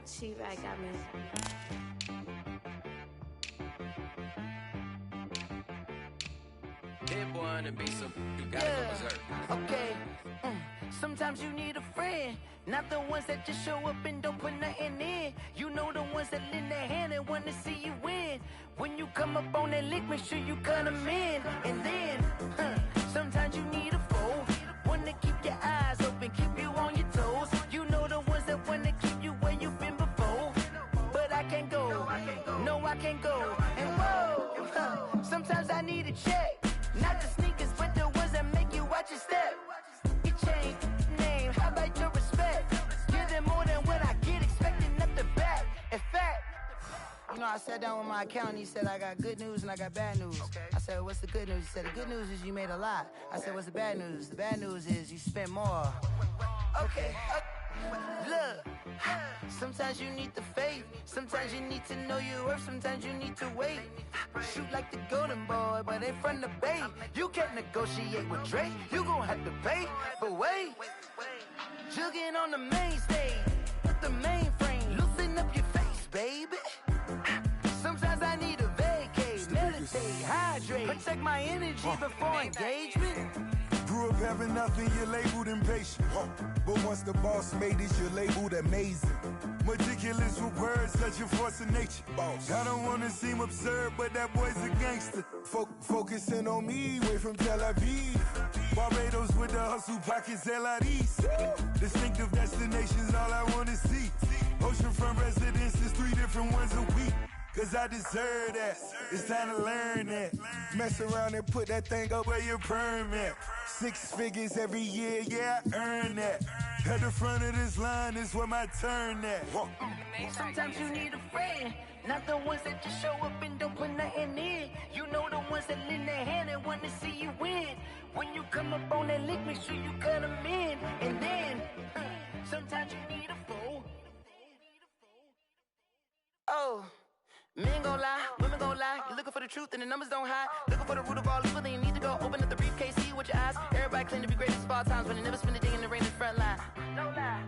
She right got me. Hit boy on the beat, so you gotta go berserk. Okay. Sometimes you need a friend, not the ones that just show up and don't put nothing in. You know the ones that lend their hand and wanna see you win. When you come up on that lick, make sure you cut them in. And then, sometimes you need a foe, one to keep your eyes open, keep you on your toes. You know the ones that wanna keep you where you've been before. But I can't go, no I can't go. And whoa, sometimes I need a check. Not the sneakers, but the ones that make you watch your step. Your chain, name, how about your respect? Give them more than what I get, expecting up the back. In fact, you know, I sat down with my accountant, he said, I got good news and I got bad news. Okay. I said, what's the good news? He said, the good news is you made a lot. I said, what's the bad news? The bad news is you spent more. Okay. Look, sometimes you need the faith, sometimes you need to know your worth, sometimes you need to wait. Shoot like the golden boy, but ain't from the bay. You can't negotiate with Drake, you gon' have to pay. But wait, jugging on the main stage, with the mainframe, loosen up your face, baby. Sometimes I need a vacate, meditate, hydrate, protect my energy before engagement. Grew up having nothing, you're labeled impatient. But once the boss made it, you're labeled amazing. Meticulous with words, such a force of nature. Boss. I don't wanna seem absurd, but that boy's a gangster. Focusing on me, way from Tel Aviv. Barbados with the hustle pockets, LIDs. Distinctive destinations, all I wanna see. Oceanfront residences, 3 different ones a week. Cause I deserve that, it's time to learn that. Mess around and put that thing up where your permit. 6 figures every year, yeah, I earn that. At the front of this line is where my turn at. Sometimes you need a friend, not the ones that just show up and don't put nothing in. You know the ones that lend their hand and want to see you win. When you come up on that lick, make sure you cut them in. And then, sometimes you need a foe. Oh. Men gon' lie, women gon' lie. You're looking for the truth and the numbers don't hide. Looking for the root of all evil, then you need to go open up the briefcase, see with your eyes. Everybody claim to be greatest of all times, but they never spend a day in the rain in the front line. No lie.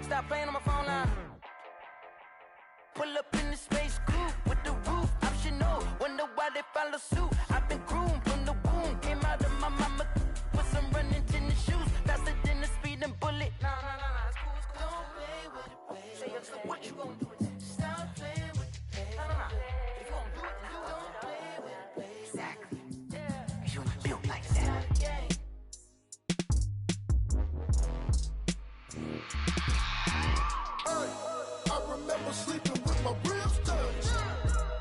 Stop playing on my phone line. Pull up in the space coupe with the roof optional. Wonder why they follow suit. I've been groomed from the womb. Came out of my mama with some running tennis shoes. Faster than the speeding bullet. Nah, it's cool, it's cool. Don't play with it, baby. Say so what you gon' do? Stop playing. If you won't do it, then don't play with it, baby. Exactly. Yeah. You built like that. I remember sleeping with my ribs touched.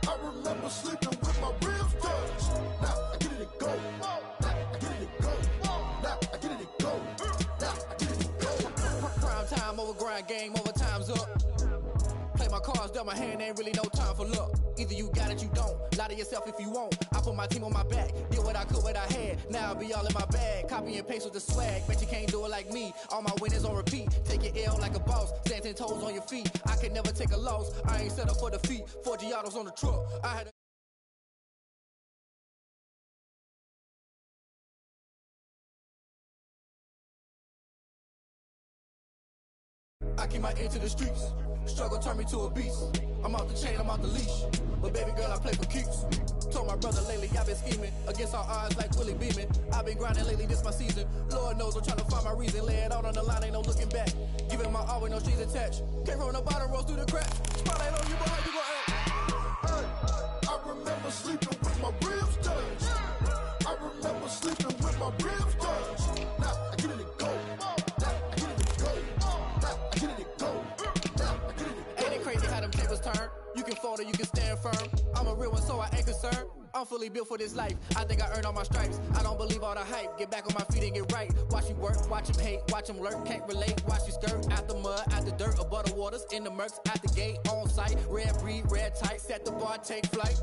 I remember sleeping with my ribs touched. Now I get it to go. Now I get it to go. Now I get it to go. Now I get it to go. Prime time over grind game, over time's up. Play my cards, dealt my hand, ain't really no time for luck. Either you got it, you don't. Lie to yourself if you won't. I put my team on my back, did what I could, what I had. Now I'll be all in my bag, copy and paste with the swag. Bet you can't do it like me. All my winners on repeat. Take your L like a boss, stand 10 toes on your feet. I can never take a loss. I ain't set up for defeat. 4 Giottos on the truck. I had I keep my ear to the streets. Struggle turned me to a beast. I'm out the chain, I'm out the leash. But baby girl, I play for keeps. Told my brother lately, I've been scheming against all odds like Willie Beeman. I've been grinding lately, this my season. Lord knows I'm trying to find my reason. Lay it out on the line, ain't no looking back. Giving my all with no strings attached. Came from the bottom, rose through the cracks. Spotlight on you, but how you gon' act? Hey, I remember sleeping with my ribs touched. I remember sleeping with my ribs touched. Now I get it to go. Now I get it to go. Now I get it to go. Now I get it to go. Ain't it crazy how them tables turn? You can fold or you can stand firm. I'm a real one, so I ain't concerned. I'm fully built for this life. I think I earned all my stripes. I don't believe all the hype. Get back on my feet and get right. Watch you work, watch him hate, watch him lurk. Can't relate, watch you skirt. Out the mud, out the dirt, above the waters, in the murks, out the gate, on site. Red breed, red tight, set the bar, take flight.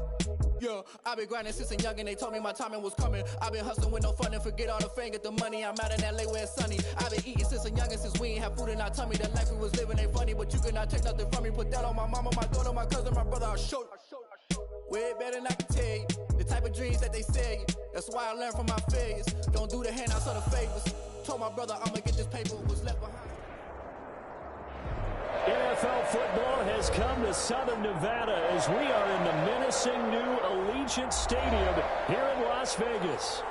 Yeah, I've been grinding since a young and they told me my timing was coming. I've been hustling with no fun and forget all the fame, get the money. I'm out in LA where it's sunny. I've been eating since a youngin', since we ain't have food in our tummy. The life we was living ain't funny, but you cannot take nothing from me. Put that on my mama, my daughter, my cousin, my brother, I'll show you. Way better than I can tell you. The type of dreams that they sell you. That's why I learned from my failures. Don't do the handouts or the favors. Told my brother I'ma get this paper, was left behind. Yes. NFL football has come to Southern Nevada as we are in the menacing new Allegiant Stadium here in Las Vegas.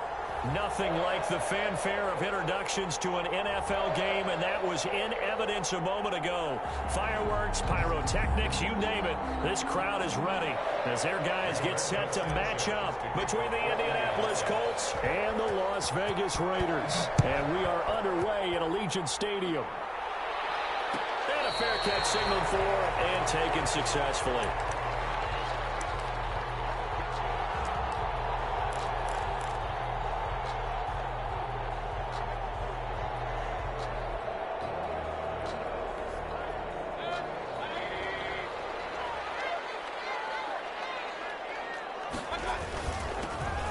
Nothing like the fanfare of introductions to an NFL game, and that was in evidence a moment ago. Fireworks, pyrotechnics, you name it. This crowd is ready as their guys get set to match up between the Indianapolis Colts and the Las Vegas Raiders. And we are underway in Allegiant Stadium. And a fair catch signaled for and taken successfully.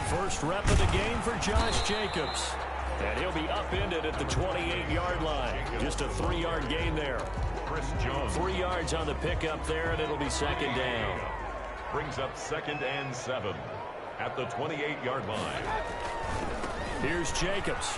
First rep of the game for Josh Jacobs. And he'll be upended at the 28-yard line. Just a 3-yard gain there. 3 yards on the pickup there, and it'll be second down. Brings up 2nd and 7 at the 28-yard line. Here's Jacobs.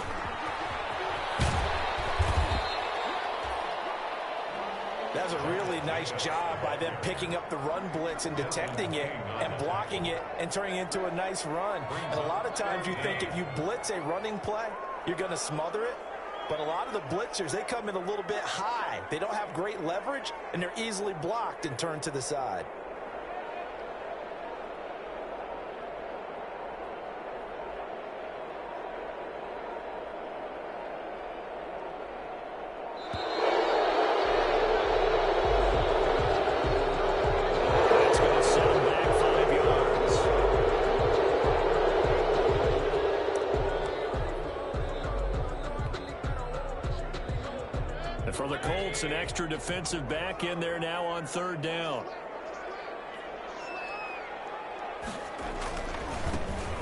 That was a really nice job by them picking up the run blitz and detecting it and blocking it and turning it into a nice run. And a lot of times you think if you blitz a running play, you're going to smother it. But a lot of the blitzers, they come in a little bit high. They don't have great leverage, and they're easily blocked and turned to the side. For the Colts, an extra defensive back in there now on 3rd down.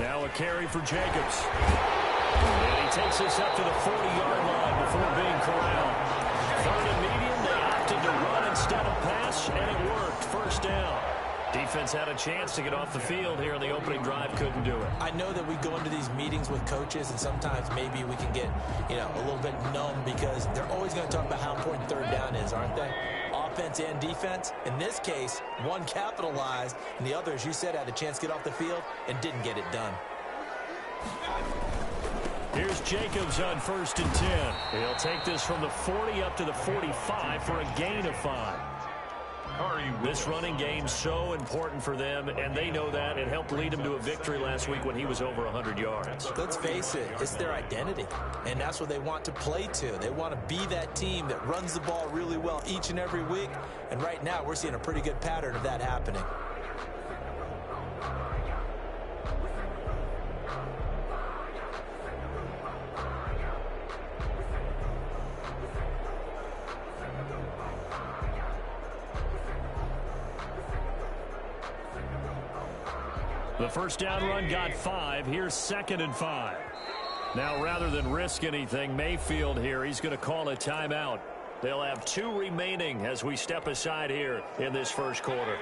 Now a carry for Jacobs. And he takes this up to the 40-yard line before being corralled. 3rd and medium, they opted to run instead of pass, and it worked. First down. Defense had a chance to get off the field here in the opening drive, couldn't do it. I know that we go into these meetings with coaches, and sometimes maybe we can get, a little bit numb because they're always going to talk about how important 3rd down is, aren't they? Offense and defense. In this case, one capitalized, and the other, as you said, had a chance to get off the field and didn't get it done. Here's Jacobs on 1st and 10. He'll take this from the 40 up to the 45 for a gain of 5. This running game so important for them, and they know that. It helped lead them to a victory last week when he was over 100 yards. Let's face it, it's their identity, and that's what they want to play to. They want to be that team that runs the ball really well each and every week, and right now we're seeing a pretty good pattern of that happening. The first down run got 5. Here's 2nd and 5. Now, rather than risk anything, Mayfield here, he's going to call a timeout. They'll have 2 remaining as we step aside here in this first quarter.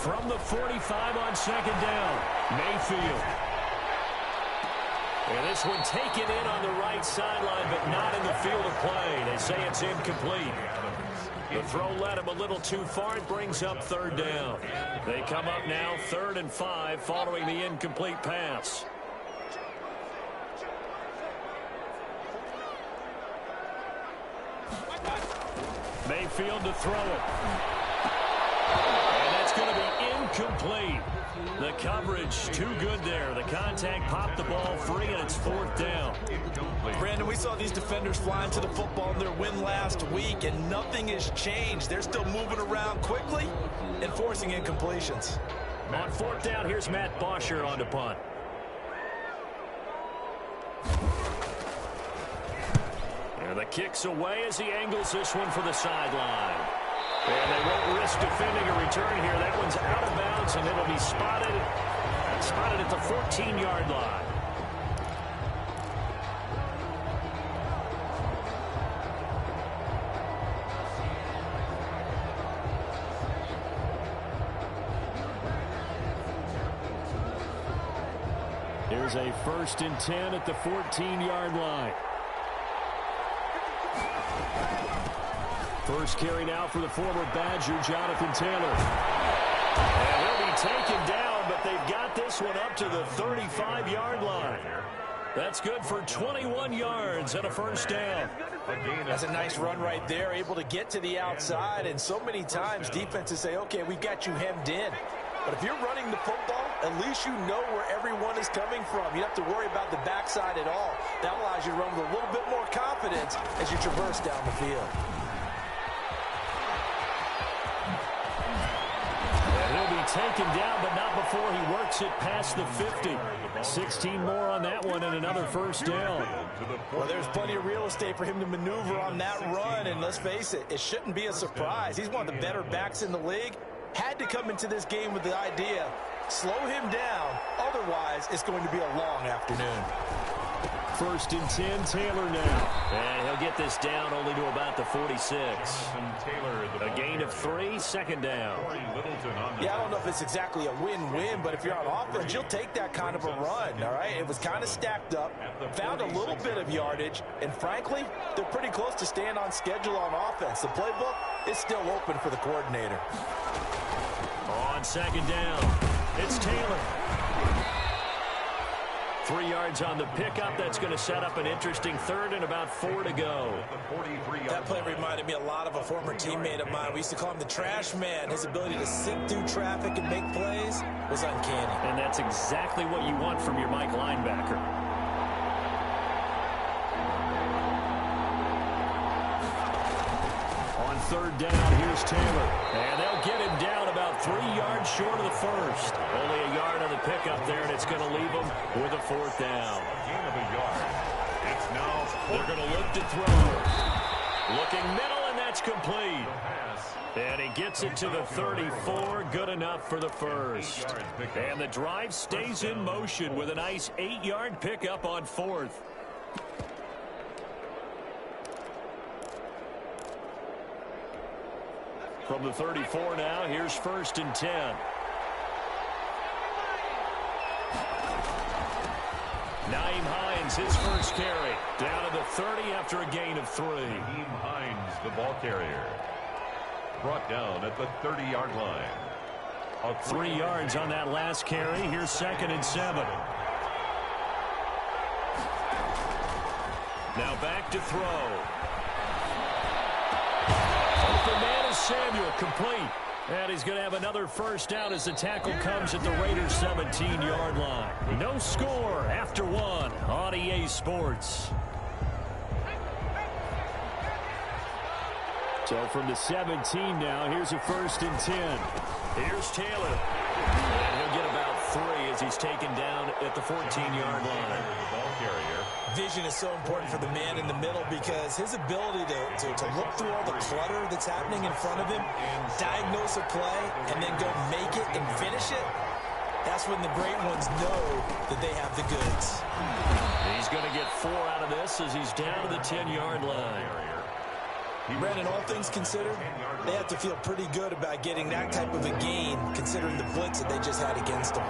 From the 45 on 2nd down, Mayfield. And this one taken in on the right sideline, but not in the field of play. They say it's incomplete. The throw led him a little too far. It brings up 3rd down. They come up now 3rd and 5 following the incomplete pass. Mayfield to throw it. And that's going to be incomplete. The coverage too good there. The contact popped the ball free, and it's 4th down. Brandon, we saw these defenders flying to the football in their win last week, and nothing has changed. They're still moving around quickly and forcing incompletions. On 4th down, here's Matt Bosher on the punt. And the kick's away as he angles this one for the sideline. And they won't risk defending a return here. That one's out of bounds, and it'll be spotted Spotted at the 14-yard line. Here's a 1st and 10 at the 14-yard line. First carry now for the former Badger, Jonathan Taylor. And he'll be taken down, but they've got this one up to the 35-yard line. That's good for 21 yards and a 1st down. That's a nice run right there, able to get to the outside, and so many times defenses say, okay, we've got you hemmed in. But if you're running the football, at least you know where everyone is coming from. You don't have to worry about the backside at all. That allows you to run with a little bit more confidence as you traverse down the field. He'll be taken down, but not before he works it past the 50. 16 more on that one and another 1st down. Well, there's plenty of real estate for him to maneuver on that run, and let's face it, it shouldn't be a surprise. He's one of the better backs in the league. Had to come into this game with the idea, slow him down, otherwise it's going to be a long afternoon. 1st and 10, Taylor now. And he'll get this down only to about the 46. A gain of 3, 2nd down. Yeah, I don't know if it's exactly a win-win, but if you're on offense, you'll take that kind of a run, all right? It was kind of stacked up, found a little bit of yardage, and frankly, they're pretty close to staying on schedule on offense. The playbook is still open for the coordinator. On 2nd down, it's Taylor. 3 yards on the pickup. That's going to set up an interesting 3rd and about 4 to go. That play reminded me a lot of a former teammate of mine. We used to call him the trash man. His ability to sift through traffic and make plays was uncanny. And that's exactly what you want from your Mike linebacker. On 3rd down, here's Taylor. And they'll get him down about 3 yards short of the 1st. Only a yard on the pickup there, and it's going to leave him with a 4th down. Gain of a yard. It's now they're going to look to throw. Looking middle, and that's complete. And he gets it to the 34. Good enough for the 1st. And the drive stays in motion with a nice 8-yard pickup on 4th. From the 34 now, here's 1st and 10. Nyheim Hines, his first carry. Down to the 30 after a gain of 3. Nyheim Hines, the ball carrier. Brought down at the 30-yard line. 3 yards on that last carry. Here's 2nd and 7. Now back to throw. Open man is Samuel, complete. And he's going to have another 1st down as the tackle comes at the Raiders' 17-yard line. No score after 1 on EA Sports. So from the 17 now, here's a 1st and 10. Here's Taylor. And he'll get about 3 as he's taken down at the 14-yard line. Ball carrier. Vision is so important for the man in the middle because his ability to look through all the clutter that's happening in front of him, diagnose a play, and then go make it and finish it, that's when the great ones know that they have the goods. He's going to get 4 out of this as he's down to the 10-yard line. Brandon, all things considered, they have to feel pretty good about getting that type of a gain considering the blitz that they just had against them.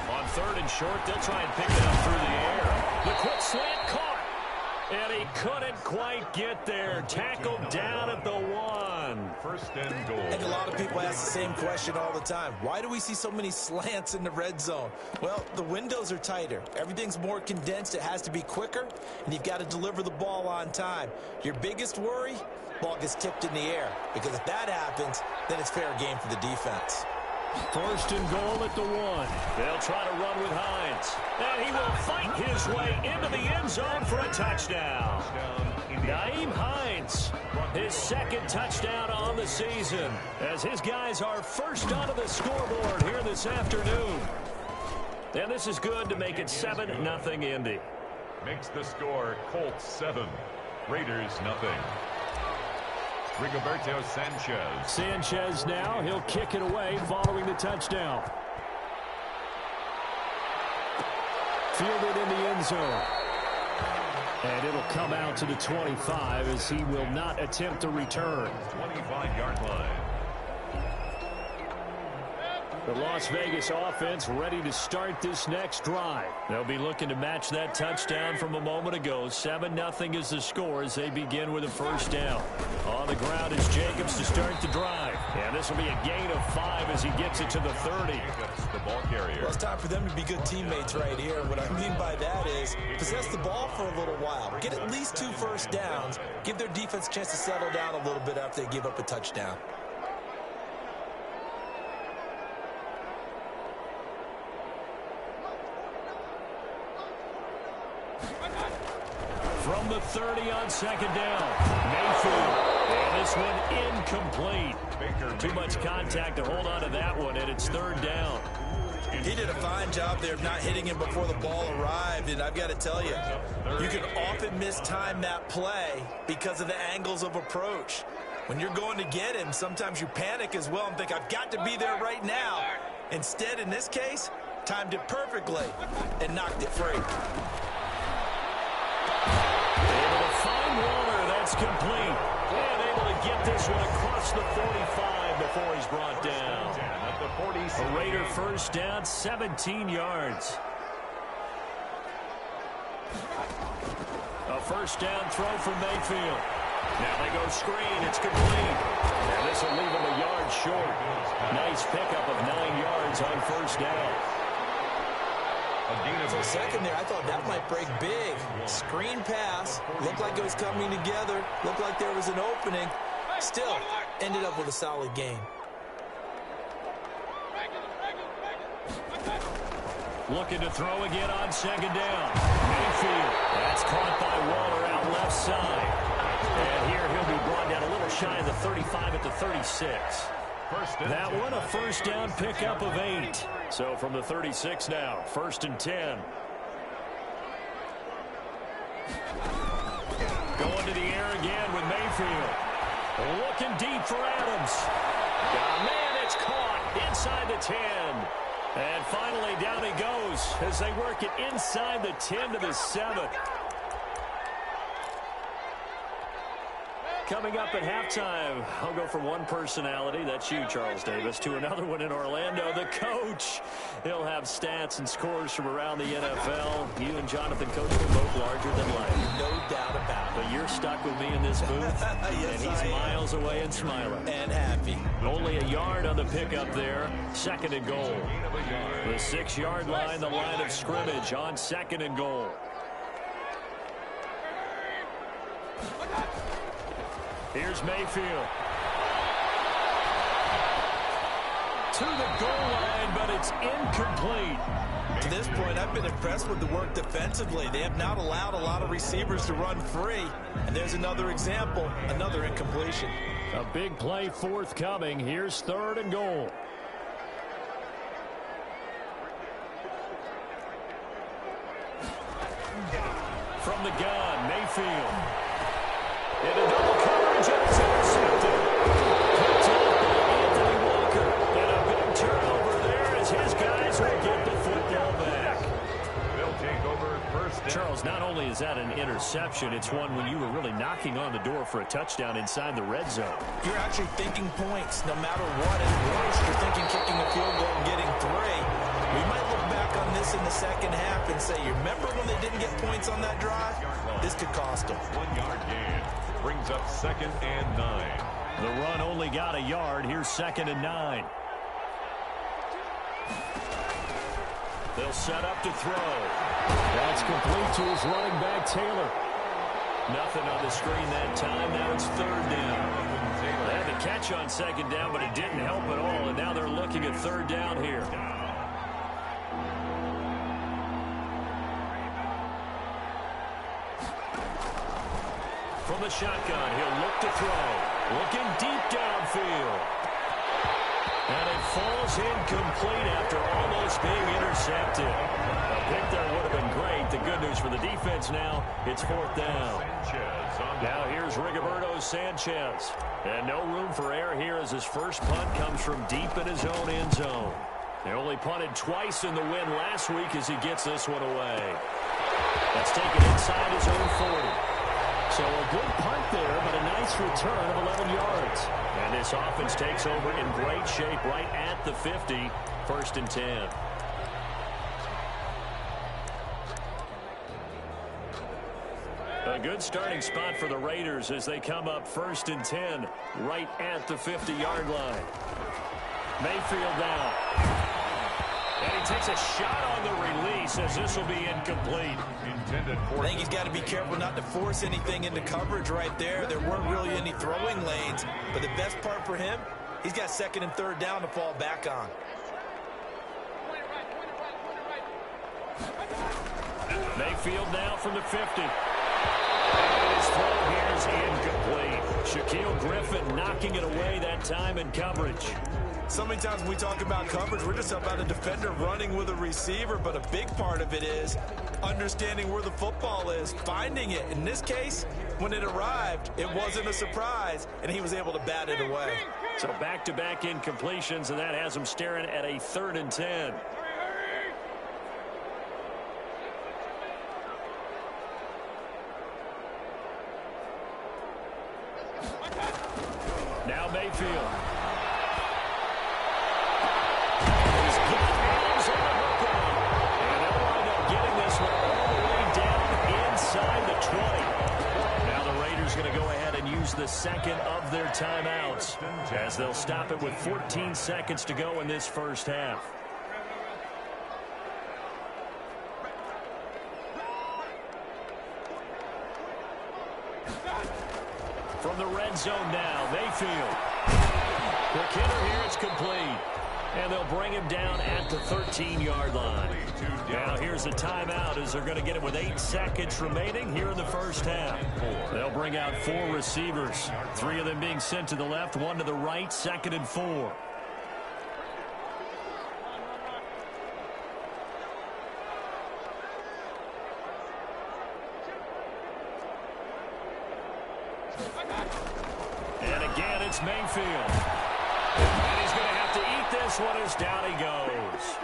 On 3rd and short, they'll try and pick it up through the air. The quick slant caught. And he couldn't quite get there. Tackled down at the 1. 1st and goal. And a lot of people ask the same question all the time. Why do we see so many slants in the red zone? Well, the windows are tighter. Everything's more condensed. It has to be quicker, and you've got to deliver the ball on time. Your biggest worry, ball gets tipped in the air. Because if that happens, then it's fair game for the defense. 1st and goal at the 1. They'll try to run with Hines. And he will fight his way into the end zone for a touchdown. Nyheim Hines, his 2nd touchdown on the season, as his guys are first onto the scoreboard here this afternoon. And this is good to make it 7-0 Indy. Makes the score Colts 7, Raiders 0. Rigoberto Sanchez. Sanchez now, he'll kick it away following the touchdown. Fielded in the end zone. And it'll come out to the 25 as he will not attempt to return. 25-yard line. The Las Vegas offense ready to start this next drive. They'll be looking to match that touchdown from a moment ago. 7-0 is the score as they begin with a first down. On the ground is Jacobs to start the drive. And this will be a gain of 5 as he gets it to the 30. Jacobs, the ball carrier. Well, it's time for them to be good teammates right here. What I mean by that is possess the ball for a little while. Get at least 2 first downs. Give their defense a chance to settle down a little bit after they give up a touchdown. From the 30 on second down, Mayfield. And this one incomplete. Too much contact to hold on to that one, and it's third down. He did a fine job there of not hitting him before the ball arrived, and I've got to tell you, you can often mistime that play because of the angles of approach. When you're going to get him, sometimes you panic as well and think, I've got to be there right now. Instead, in this case, timed it perfectly and knocked it free. Able to find Waller. That's complete. And able to get this one across the 45 before he's brought down. A Raider first down, 17 yards. A first down throw from Mayfield. Now they go screen. It's complete. And this will leave him a yard short. Nice pickup of 9 yards on first down. For a second there, I thought that might break big. Screen pass. Looked like it was coming together. Looked like there was an opening. Still, ended up with a solid gain. Looking to throw again on second down. Mayfield. That's caught by Waller out left side. And here he'll be brought down a little shy of the 35 at the 36. That one a first down pickup of 8. So from the 36 now, 1st and 10. Going to the air again with Mayfield. Looking deep for Adams. Oh, man, it's caught inside the 10. And finally down he goes as they work it inside the 10 to the 7. Coming up at halftime, I'll go from one personality, that's you, Charles Davis, to another one in Orlando, the coach. He'll have stats and scores from around the NFL. You and Jonathan, Coach, are both larger than life. No doubt about it. But you're stuck with me in this booth, yes, and he's miles away and smiling. And happy. Only a yard on the pickup there, 2nd and goal. The 6-yard line, the line of scrimmage on 2nd and goal. Here's Mayfield. To the goal line, but it's incomplete. To this point, I've been impressed with the work defensively. They have not allowed a lot of receivers to run free. And there's another example, another incompletion. A big play forthcoming. Here's 3rd and goal. From the gun, Mayfield. Into double coverage, and it's intercepted. Picked up by Anthony Walker. And a big turnover there as his guys will get the football back. They'll take over 1st down. Charles, not only is that an interception, it's one when you were really knocking on the door for a touchdown inside the red zone. You're actually thinking points no matter what. At worst, you're thinking kicking a field goal and getting 3. We might look back on this in the second half and say, you remember when they didn't get points on that drive? This could cost them. 1-yard gain. Brings up 2nd and 9. The run only got a yard. Here's 2nd and 9. They'll set up to throw. That's complete to his running back, Taylor. Nothing on the screen that time. Now it's 3rd down. They had the catch on 2nd down, but it didn't help at all. And now they're looking at 3rd down here. From the shotgun, he'll look to throw. Looking deep downfield. And it falls incomplete after almost being intercepted. A pick there would have been great. The good news for the defense now, it's 4th down. Now here's Rigoberto Sanchez. And no room for error here as his first punt comes from deep in his own end zone. They only punted twice in the win last week as he gets this one away. That's taken inside his own 40. So a good punt there, but a nice return of 11 yards. And this offense takes over in great shape right at the 50, 1st and 10. A good starting spot for the Raiders as they come up 1st and 10 right at the 50-yard line. Mayfield now. And he takes a shot on the release as this will be incomplete. I think he's got to be careful not to force anything into coverage right there. There weren't really any throwing lanes, but the best part for him, he's got 2nd and 3rd down to fall back on. Mayfield now from the 50. And his throw here is incomplete. Shaquille Griffin knocking it away that time in coverage. So many times when we talk about coverage, we're just about a defender running with a receiver, but a big part of it is understanding where the football is, finding it. In this case, when it arrived, it wasn't a surprise, and he was able to bat it away. So back-to-back incompletions, and that has him staring at a 3rd and 10. Now Mayfield. The second of their timeouts as they'll stop it with 14 seconds to go in this first half. From the red zone now, Mayfield. The kicker here is complete. And they'll bring him down at the 13-yard line. Now here's a timeout as they're going to get it with 8 seconds remaining here in the first half. They'll bring out 4 receivers. 3 of them being sent to the left, 1 to the right, 2nd and 4. And again, it's Mayfield. And he's going to have to eat this one as down he goes.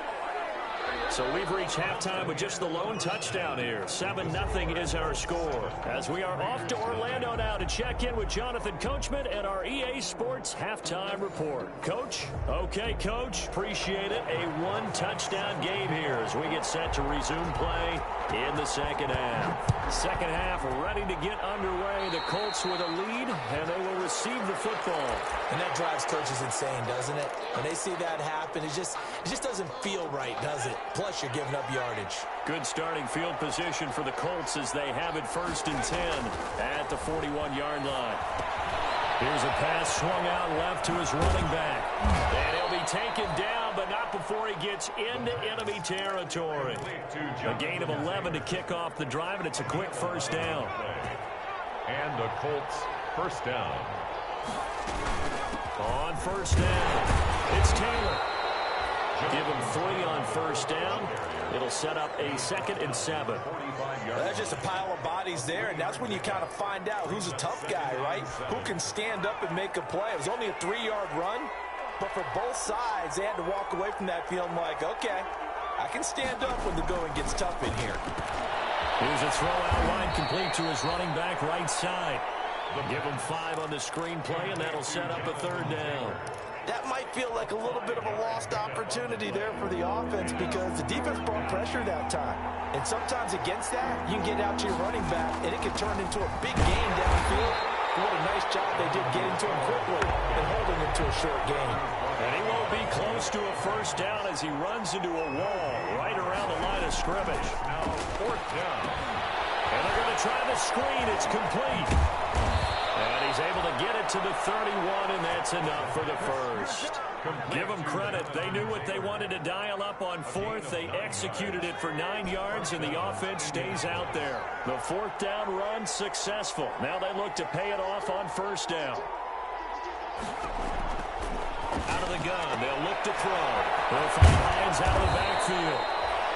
So we've reached halftime with just the lone touchdown here. 7-0 is our score. As we are off to Orlando now to check in with Jonathan Coachman and our EA Sports halftime report. Coach? Okay, Coach. Appreciate it. A 1-touchdown game here as we get set to resume play in the second half. Second half ready to get underway. The Colts with a lead, and they will receive the football. And that drives coaches insane, doesn't it? When they see that happen, it just doesn't feel right, does it? Plus, you're giving up yardage. Good starting field position for the Colts as they have it 1st and 10 at the 41-yard line. Here's a pass swung out left to his running back. And he'll be taken down, but not before he gets into enemy territory. A gain of 11 to kick off the drive, and it's a quick first down. And the Colts first down. On first down, it's Taylor. Give him 3 on first down. It'll set up a 2nd and 7. That's just a pile of bodies there, and that's when you kind of find out who's a tough guy, right? Who can stand up and make a play. It was only a 3-yard run, but for both sides, they had to walk away from that feeling like, okay, I can stand up when the going gets tough in here. Here's a throw out wide complete to his running back right side. Give him 5 on the screen play, and that'll set up a 3rd down. That might feel like a little bit of a lost opportunity there for the offense because the defense brought pressure that time. And sometimes against that, you can get out to your running back, and it can turn into a big game downfield. What a nice job they did getting to him quickly and holding him to a short gain. And he won't be close to a first down as he runs into a wall right around the line of scrimmage. Now 4th down. And they're going to try the screen. It's complete. And he's able to get it to the 31, and that's enough for the first. Give them credit. They knew what they wanted to dial up on 4th. They executed it for 9 yards, and the offense stays out there. The 4th down run successful. Now they look to pay it off on first down. Out of the the gun. They'll look to throw. They'll find Hines out of the backfield.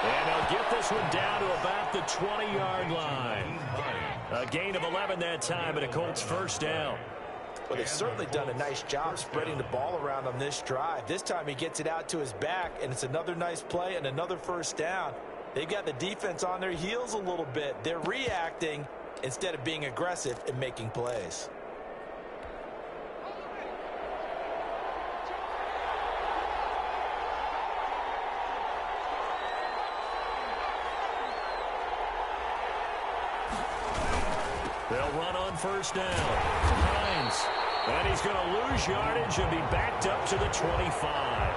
And they'll get this one down to about the 20-yard line. A gain of 11 that time, and a Colts first down. Well, they've certainly done a nice job spreading the ball around on this drive. This time he gets it out to his back, and it's another nice play and another first down. They've got the defense on their heels a little bit. They're reacting instead of being aggressive and making plays. They'll run on first down. Hines. And he's going to lose yardage and be backed up to the 25.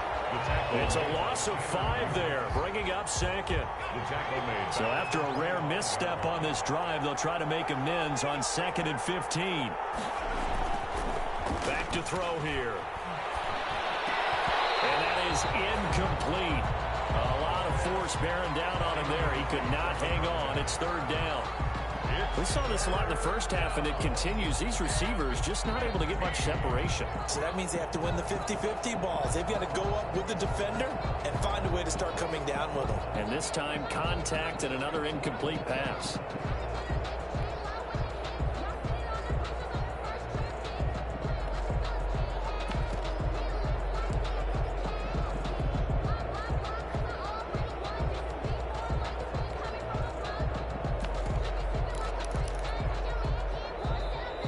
It's a loss of 5 there, bringing up second. So after a rare misstep on this drive, they'll try to make amends on 2nd and 15. Back to throw here. And that is incomplete. A lot of force bearing down on him there. He could not hang on. It's 3rd down. We saw this a lot in the first half, and it continues. These receivers just not able to get much separation. So that means they have to win the 50-50 balls. They've got to go up with the defender and find a way to start coming down with them. And this time, contact and another incomplete pass.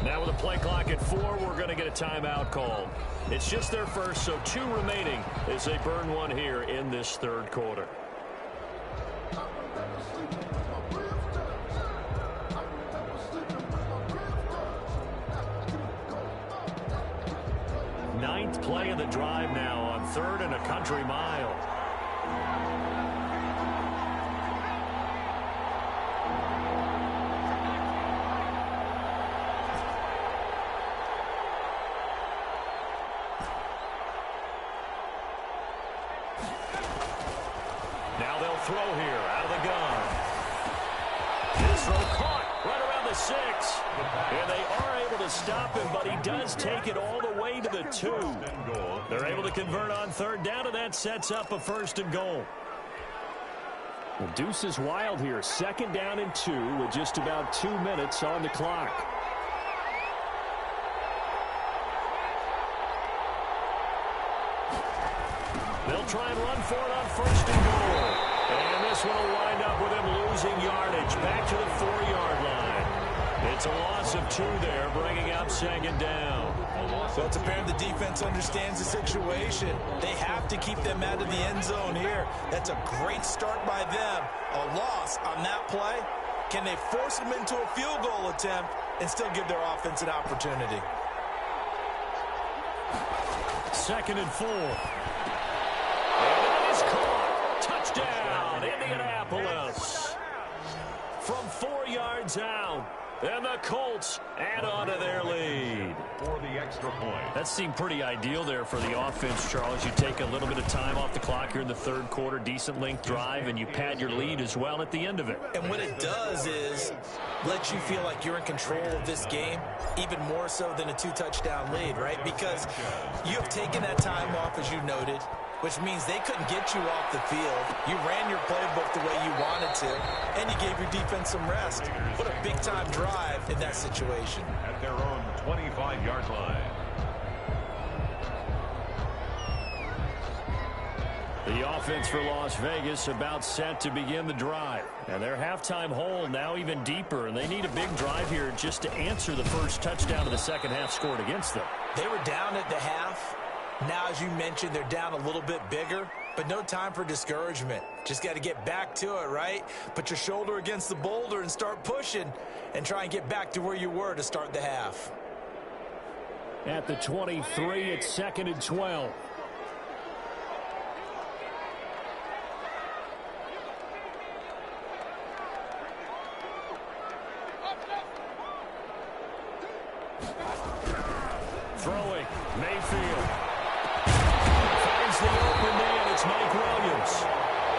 Now with a play clock at 4, we're going to get a timeout called. It's just their first, so 2 remaining as they burn one here in this 3rd quarter. Ninth play of the drive now on 3rd and a country mile. Now they'll throw here out of the gun. This throw caught right around the 6. And they are able to stop him, but he does take it all the way to the 2. They're able to convert on 3rd down, and that sets up a 1st and goal. The deuce is wild here. 2nd down and 2 with just about 2 minutes on the clock. They'll try and run for it on 1st and goal. And this one will wind up with him losing yardage back to the 4-yard line. It's a loss of 2 there, bringing up 2nd down. So it's apparent the defense understands the situation. They have to keep them out of the end zone here. That's a great start by them. A loss on that play. Can they force them into a field goal attempt and still give their offense an opportunity? 2nd and 4. And it is caught. Touchdown, Indianapolis. From 4 yards out. And the Colts add on to their lead. For the extra point. That seemed pretty ideal there for the offense, Charles. You take a little bit of time off the clock here in the 3rd quarter, decent length drive, and you pad your lead as well at the end of it. And what it does is let you feel like you're in control of this game, even more so than a 2-touchdown lead, right? Because you have taken that time off, as you noted, which means they couldn't get you off the field. You ran your playbook the way you wanted to, and you gave your defense some rest. What a big-time drive in that situation. At their own 25-yard line. The offense for Las Vegas about set to begin the drive. And their halftime hole now even deeper, and they need a big drive here just to answer the first touchdown of the second half scored against them. They were down at the half. Now, as you mentioned, they're down a little bit bigger, but no time for discouragement. Just got to get back to it, right? Put your shoulder against the boulder and start pushing and try and get back to where you were to start the half. At the 23, it's 2nd and 12. Throwing, Mayfield. Finds the open man, it's Mike Williams.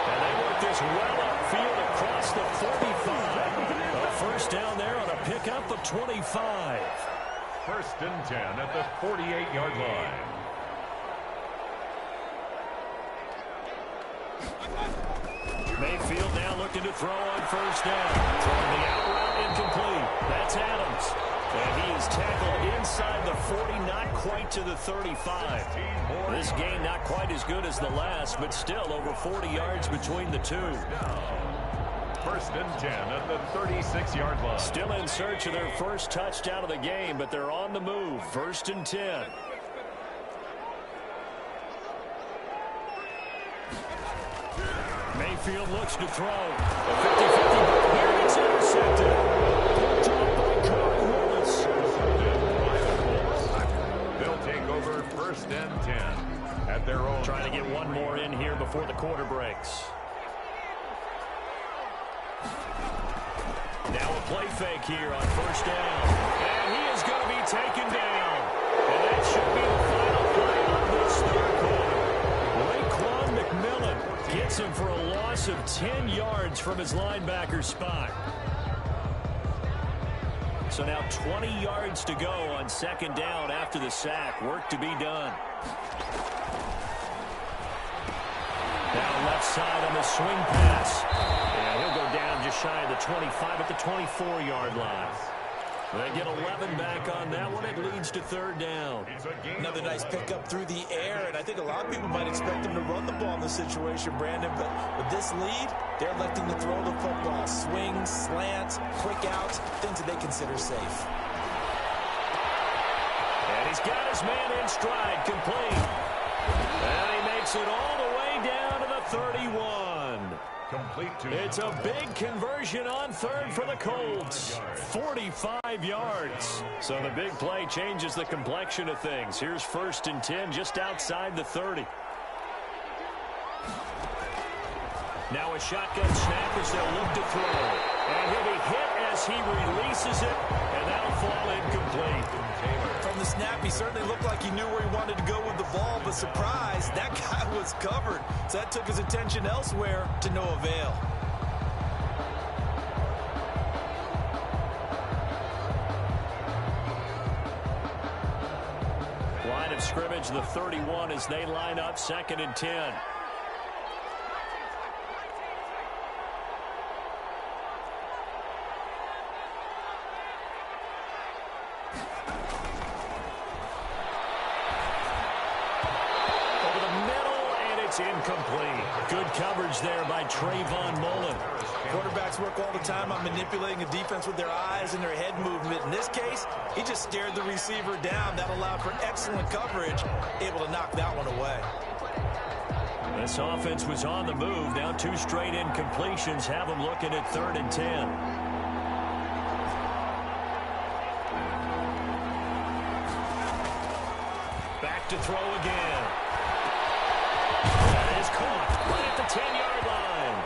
And they work this well upfield across the 45. A first down there on a pickup of 25. 1st and 10 at the 48-yard line. Mayfield now looking to throw on first down. Throwing the out route incomplete. That's Adams. And he is tackled inside the 40, not quite to the 35. This game not quite as good as the last, but still over 40 yards between the two. First and 10 at the 36-yard line. Still in search of their first touchdown of the game, but they're on the move. First and 10. Mayfield looks to throw. A 50-50. Here it's intercepted. Dropped by Carl Willis. They'll take over first and 10 at their own. Trying to get one more in here before the quarter breaks. Now a play fake here on first down. And he is going to be taken down. And that should be the final play of this third quarter. Raekwon McMillan gets him for a loss of 10 yards from his linebacker spot. So now 20 yards to go on second down after the sack. Work to be done. Now left side on the swing pass. And he'll go down just shy of the 25 at the 24-yard line. They get 11 back on that one. It leads to third down. Another nice pickup through the air, and I think a lot of people might expect him to run the ball in this situation, Brandon, but with this lead, they're electing to throw the football. Swings, slants, quick outs, things that they consider safe. And he's got his man in stride, complete. And he makes it all the way down to the 31. Complete to It's a big conversion on third for the Colts. 45 yards. So the big play changes the complexion of things. Here's first and 10 just outside the 30. Now a shotgun snap as they'll look to throw. And he'll be hit as he releases it. And that'll fall incomplete. From the snap, he certainly looked like he knew where he wanted to go with the ball, but surprise, that guy was covered. So that took his attention elsewhere to no avail. Line of scrimmage, the 31 as they line up second and 10. Incomplete. Good coverage there by Trayvon Mullen. Quarterbacks work all the time on manipulating a defense with their eyes and their head movement. In this case, he just stared the receiver down. That allowed for excellent coverage, able to knock that one away. This offense was on the move. Now two straight incompletions have them looking at third and 10. Back to throw again. That is caught right at the 10-yard line.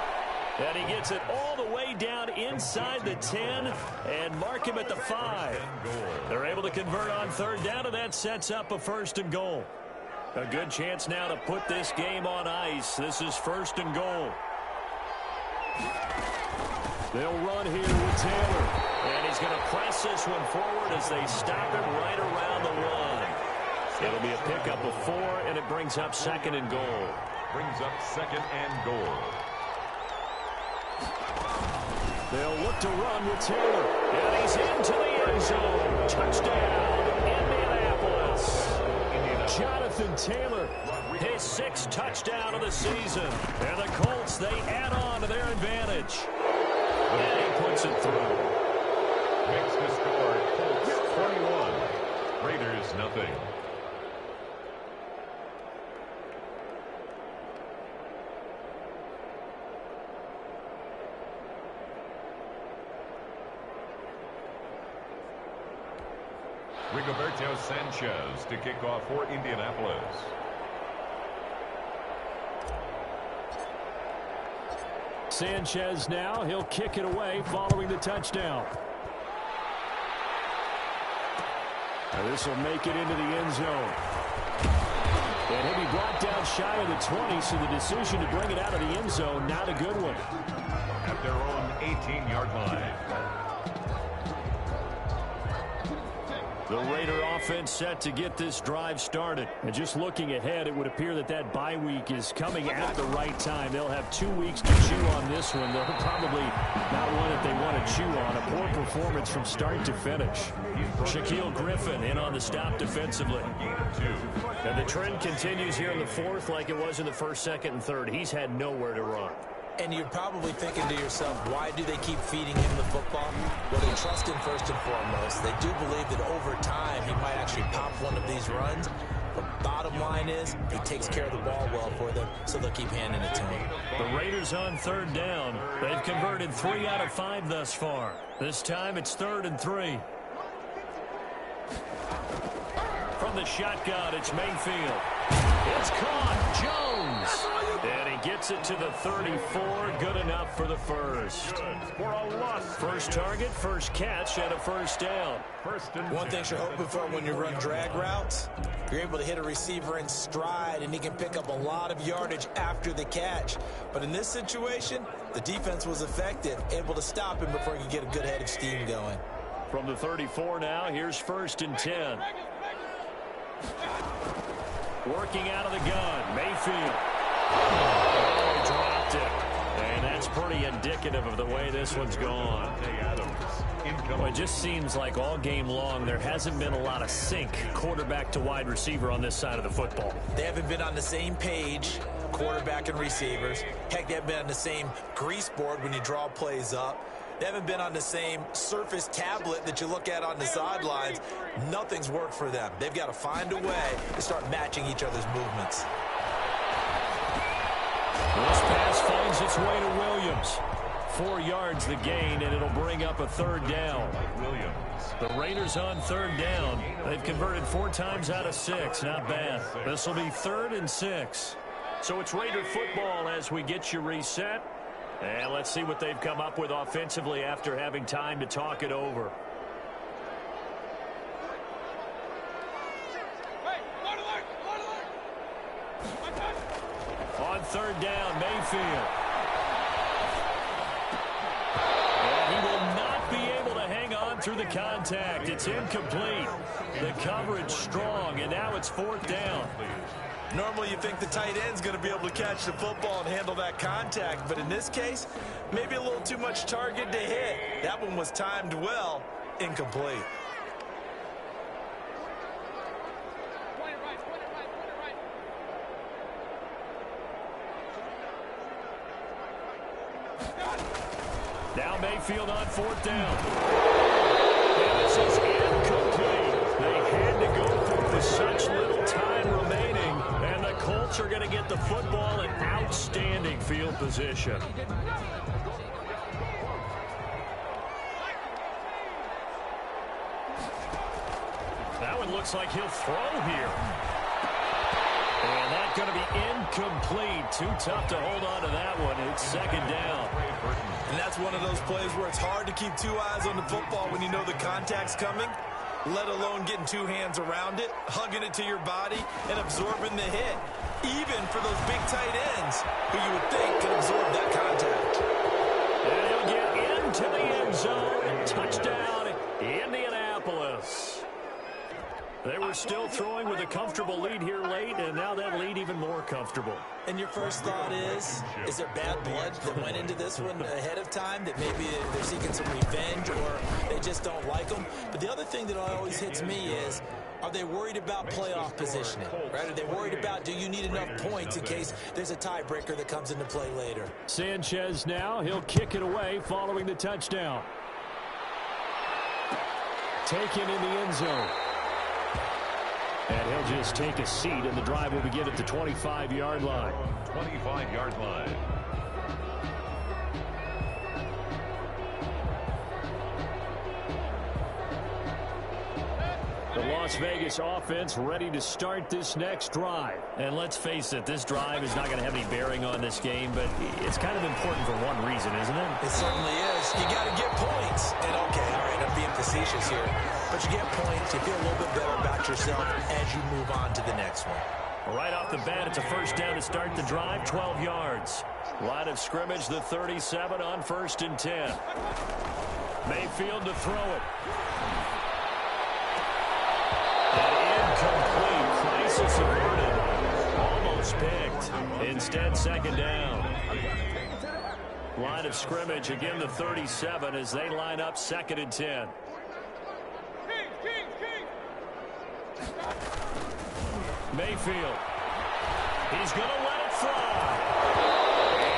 And he gets it all the way down inside the 10 and mark him at the 5. They're able to convert on third down, and that sets up a first and goal. A good chance now to put this game on ice. This is first and goal. They'll run here with Taylor. And he's going to press this one forward as they stop it right around the 1. It'll be a pickup of 4, and it brings up second and goal. Brings up second and goal. They'll look to run with Taylor. And he's into the end zone. Touchdown, Indianapolis. Jonathan Taylor, his 6th touchdown of the season. And the Colts, they add on to their advantage. And he puts it through. Makes the score Colts 21. Raiders nothing. Rigoberto Sanchez to kick off for Indianapolis. Sanchez now, he'll kick it away following the touchdown. Now this will make it into the end zone. And he'll be brought down shy of the 20, so the decision to bring it out of the end zone, not a good one. At their own 18-yard line. The Raider offense set to get this drive started. And just looking ahead, it would appear that that bye week is coming at the right time. They'll have 2 weeks to chew on this one. They'll probably not one that they want to chew on. A poor performance from start to finish. Shaquille Griffin in on the stop defensively. And the trend continues here in the fourth like it was in the first, second, and third. He's had nowhere to run. And you're probably thinking to yourself, why do they keep feeding him the football? Well, they trust him first and foremost. They do believe that over time he might actually pop one of these runs. But bottom line is he takes care of the ball well for them, so they'll keep handing it to him. The Raiders on third down. They've converted 3 out of 5 thus far. This time it's 3rd and 3. From the shotgun, it's Mayfield. It's caught. Jones. And he gets it to the 34. Good enough for the first. For a loss. First target, first catch, and a first down. One thing you're hoping for when you run drag routes, you're able to hit a receiver in stride, and he can pick up a lot of yardage after the catch. But in this situation, the defense was effective, able to stop him before he could get a good head of steam going. From the 34 now, here's 1st and 10. Working out of the gun, Mayfield. Oh, he dropped it. And that's pretty indicative of the way this one's gone. Well, it just seems like all game long there hasn't been a lot of sync quarterback to wide receiver on this side of the football. They haven't been on the same page, quarterback and receivers. Heck, they haven't been on the same grease board when you draw plays up. They haven't been on the same Surface tablet that you look at on the sidelines. Nothing's worked for them. They've got to find a way to start matching each other's movements. This pass finds its way to Williams. 4 yards the gain, and it'll bring up a 3rd down. The Raiders on 3rd down. They've converted 4 times out of 6. Not bad. This will be 3rd and 6. So it's Raider football as we get you reset. And let's see what they've come up with offensively after having time to talk it over. On 3rd down, Mayfield. And he will not be able to hang on through the contact. It's incomplete. The coverage strong, and now it's 4th down. Normally you think the tight end's going to be able to catch the football and handle that contact, but in this case, maybe a little too much target to hit. That one was timed well, incomplete. Now Mayfield on 4th down. And this is incomplete. They had to go through with such little time remaining. And the Colts are going to get the football in outstanding field position. That one looks like he'll throw here. And that's going to be incomplete. Too tough to hold on to that one. It's 2nd down. And that's one of those plays where it's hard to keep 2 eyes on the football when you know the contact's coming, let alone getting 2 hands around it, hugging it to your body, and absorbing the hit. Even for those big tight ends who you would think can absorb that contact. And he'll get into the end zone. Touchdown, Indianapolis. They were still throwing with a comfortable lead here late, and now that lead even more comfortable. And your first thought is there bad blood that went into this one ahead of time, that maybe they're seeking some revenge or they just don't like them? But the other thing that always hits me is, are they worried about playoff positioning? Right? Are they worried about, do you need enough points in case there's a tiebreaker that comes into play later? Sanchez now, he'll kick it away following the touchdown. Taken in the end zone. And he'll just take a seat, and the drive will begin at the 25-yard line. 25-yard line. The Las Vegas offense ready to start this next drive. And let's face it, this drive is not going to have any bearing on this game, but it's kind of important for one reason, isn't it? It certainly is. You got to get points. And okay, all right, I'm being facetious here. But you get points, you feel a little bit better about yourself as you move on to the next one. Right off the bat, it's a first down to start the drive, 12 yards. Line of scrimmage, the 37 on 1st and 10. Mayfield to throw it. picked. Instead, second down. Line of scrimmage, again the 37 as they line up 2nd and 10. Mayfield. He's going to let it fly.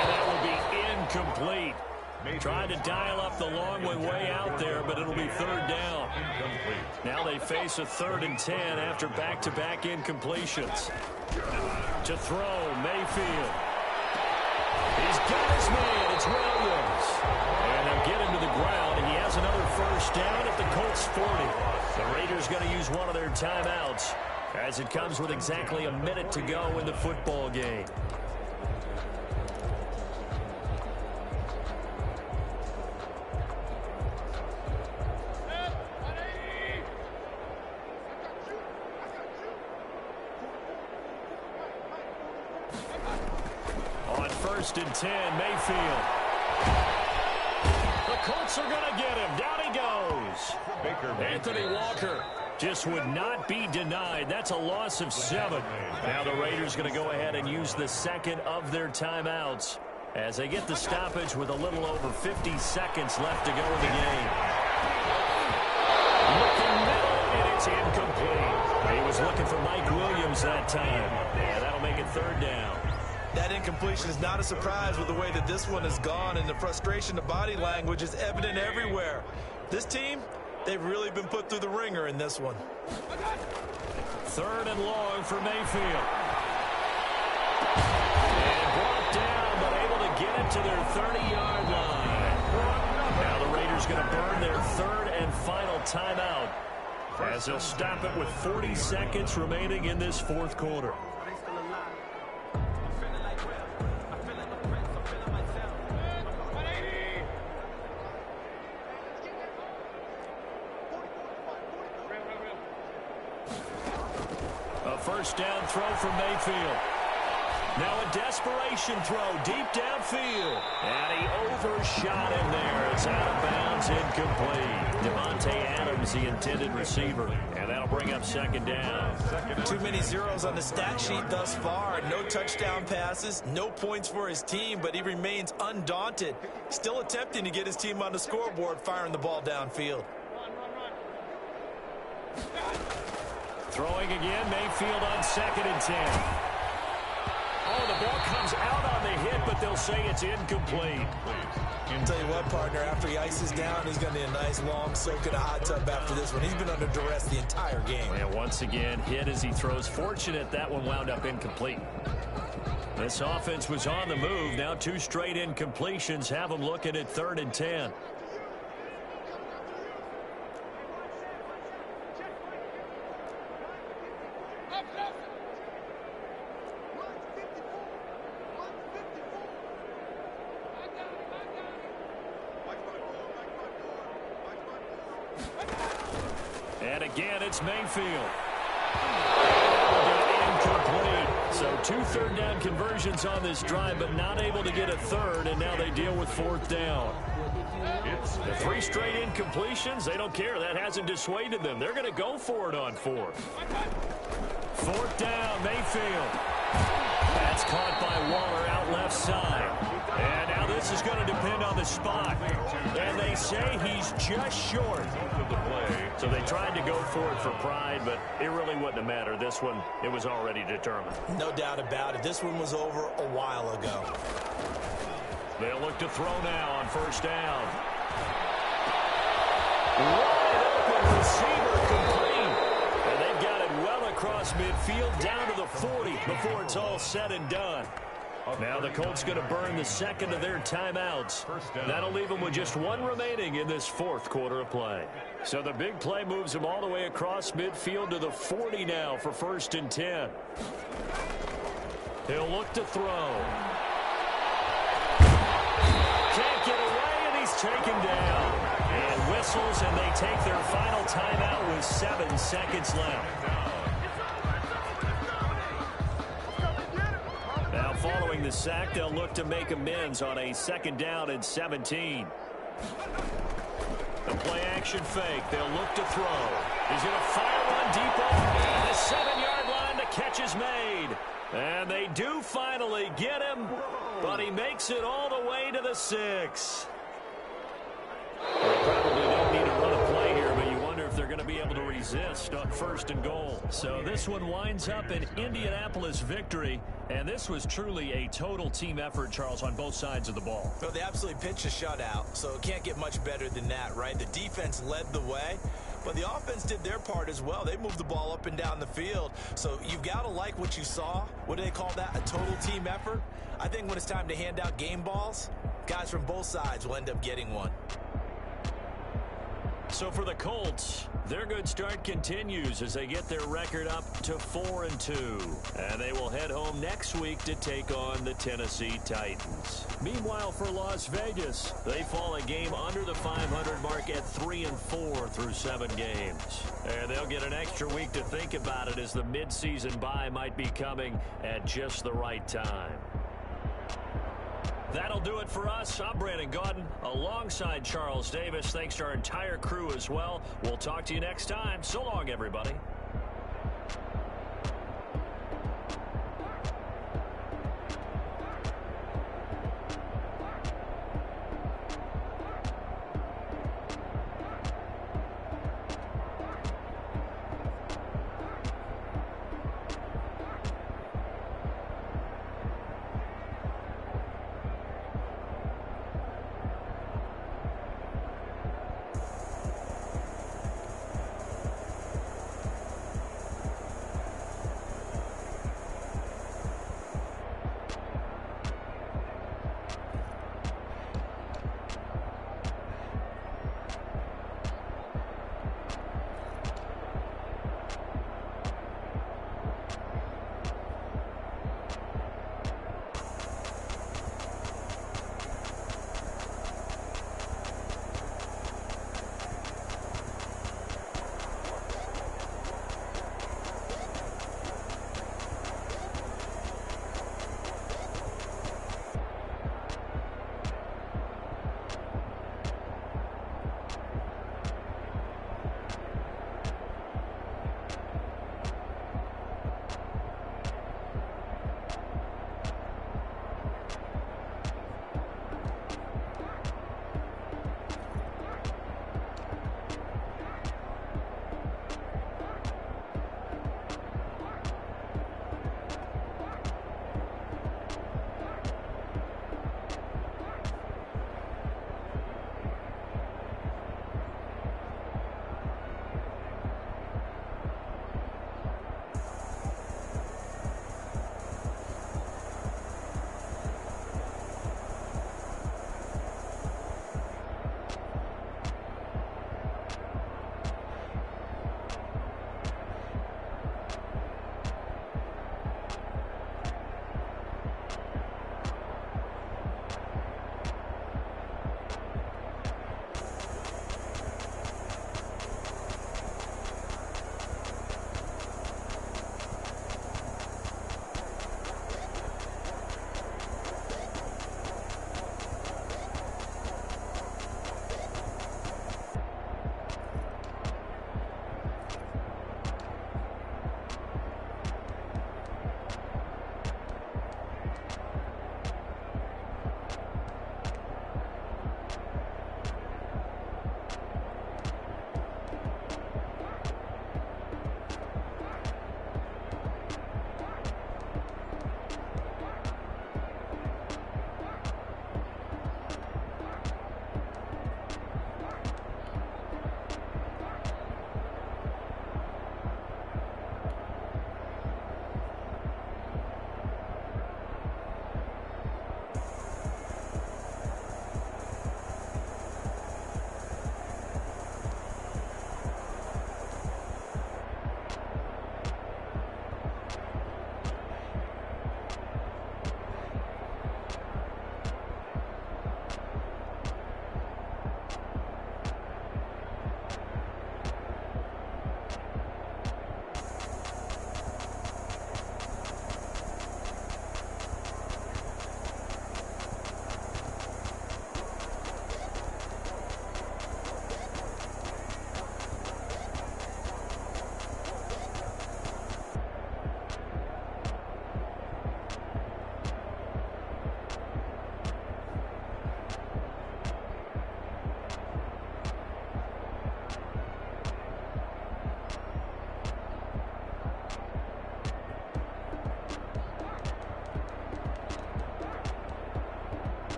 And that will be incomplete. Trying to dial up the long way out there, but it'll be 3rd down. Now they face a 3rd and 10 after back-to-back incompletions. To throw, Mayfield. He's got his man. It's Williams. And they'll get him to the ground, and he has another 1st down at the Colts 40. The Raiders going to use one of their timeouts as it comes with exactly a minute to go in the football game. On 1st and 10, Mayfield. The Colts are going to get him. Down he goes. Anthony Walker just would not be denied. That's a loss of 7. Now the Raiders going to go ahead and use the 2nd of their timeouts as they get the stoppage with a little over 50 seconds left to go in the game. Looking middle, and it's incomplete. He was looking for Mike Williams that time. And that'll make it 3rd down. That incompletion is not a surprise with the way that this one has gone, and the frustration, the body language is evident everywhere. This team, they've really been put through the ringer in this one. 3rd and long for Mayfield. And brought down, but able to get it to their 30-yard line. Now the Raiders going to burn their 3rd and final timeout as they'll stop it with 40 seconds remaining in this 4th quarter. A 1st down throw from Mayfield. Now a desperation throw deep downfield. And he overshot him there. It's out of bounds, incomplete. Devontae Adams, the intended receiver. And that'll bring up 2nd down. Too many zeros on the stat sheet thus far. No touchdown passes, no points for his team, but he remains undaunted. Still attempting to get his team on the scoreboard, firing the ball downfield. Throwing again, Mayfield on 2nd and 10. Oh, the ball comes out on the hit, but they'll say it's incomplete. I'll tell you what, partner, after he ices down, he's going to need a nice long soak in a hot tub after this one. He's been under duress the entire game. And once again, hit as he throws. Fortunate that one wound up incomplete. This offense was on the move. Now 2 straight incompletions have them looking at 3rd and 10. And again, it's Mayfield. Incomplete. So 2 3rd down conversions on this drive, but not able to get a 3rd, and now they deal with 4th down. The 3 straight incompletions, they don't care. That hasn't dissuaded them. They're going to go for it on 4th. 4th down, Mayfield. That's caught by Waller out left side. And now this is going to depend on the spot. And they say he's just short of the play. So they tried to go for it for pride, but it really wouldn't have mattered. This one, it was already determined. No doubt about it. This one was over a while ago. They'll look to throw now on 1st down. Wide open receiver complete. And they've got it well across midfield down to the 40 before it's all said and done. Now the Colts going to burn the 2nd of their timeouts. That'll leave them with just 1 remaining in this 4th quarter of play. So the big play moves them all the way across midfield to the 40 now for 1st and 10. He'll look to throw. Can't get away, and he's taken down. And whistles, and they take their final timeout with 7 seconds left. Now following the sack, they'll look to make amends on a 2nd down and 17. The play action fake. They'll look to throw. He's going to fire one deep over the 7-yard line. The catch is made. And they do finally get him, but he makes it all the way to the 6. They probably don't need to run a play here, but you wonder if they're going to be able to resist on 1st and goal. So this one winds up an Indianapolis victory, and this was truly a total team effort, Charles, on both sides of the ball. Well, they absolutely pitched a shutout, so it can't get much better than that, right? The defense led the way, but the offense did their part as well. They moved the ball up and down the field, so you've got to like what you saw. What do they call that? A total team effort? I think when it's time to hand out game balls, guys from both sides will end up getting one. So for the Colts, their good start continues as they get their record up to 4-2. And they will head home next week to take on the Tennessee Titans. Meanwhile, for Las Vegas, they fall a game under the 500 mark at 3-4 through 7 games. And they'll get an extra week to think about it as the midseason bye might be coming at just the right time. That'll do it for us. I'm Brandon Gaudin alongside Charles Davis. Thanks to our entire crew as well. We'll talk to you next time. So long, everybody.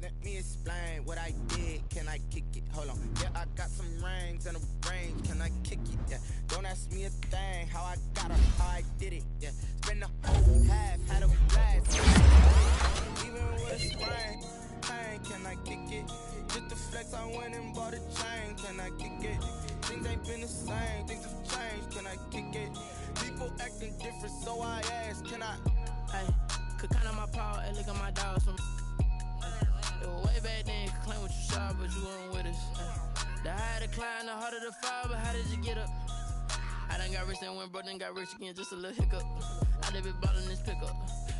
Let me explain what I did. Can I kick it? Hold on. Yeah, I got some rings and a range. Can I kick it? Yeah. Don't ask me a thing. How I got her, how I did it. Yeah. Spend the whole half, had a blast. Even with a sprain, pain. Can I kick it? Just the flex, I went and bought a chain. Can I kick it? Things ain't been the same. Things have changed. Can I kick it? People acting different, so I ask. Can I? Hey, could count on my power and look at my dogs from. It was way back then, could claim what you saw, but you weren't with us. The higher the climb, the harder the fall, but how did you get up? I done got rich and went broke, then got rich again, just a little hiccup. I done been ballin' this pickup.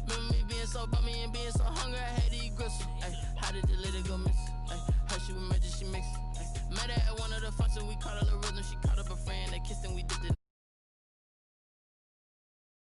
Remember me being so bummy and being so hungry, I had to eat gristle. Ay, how did the lady go miss? Ay, her she was magic, she mixed. Met her at one of the functions, we caught her little rhythm, she caught up a friend, they kissed and we did the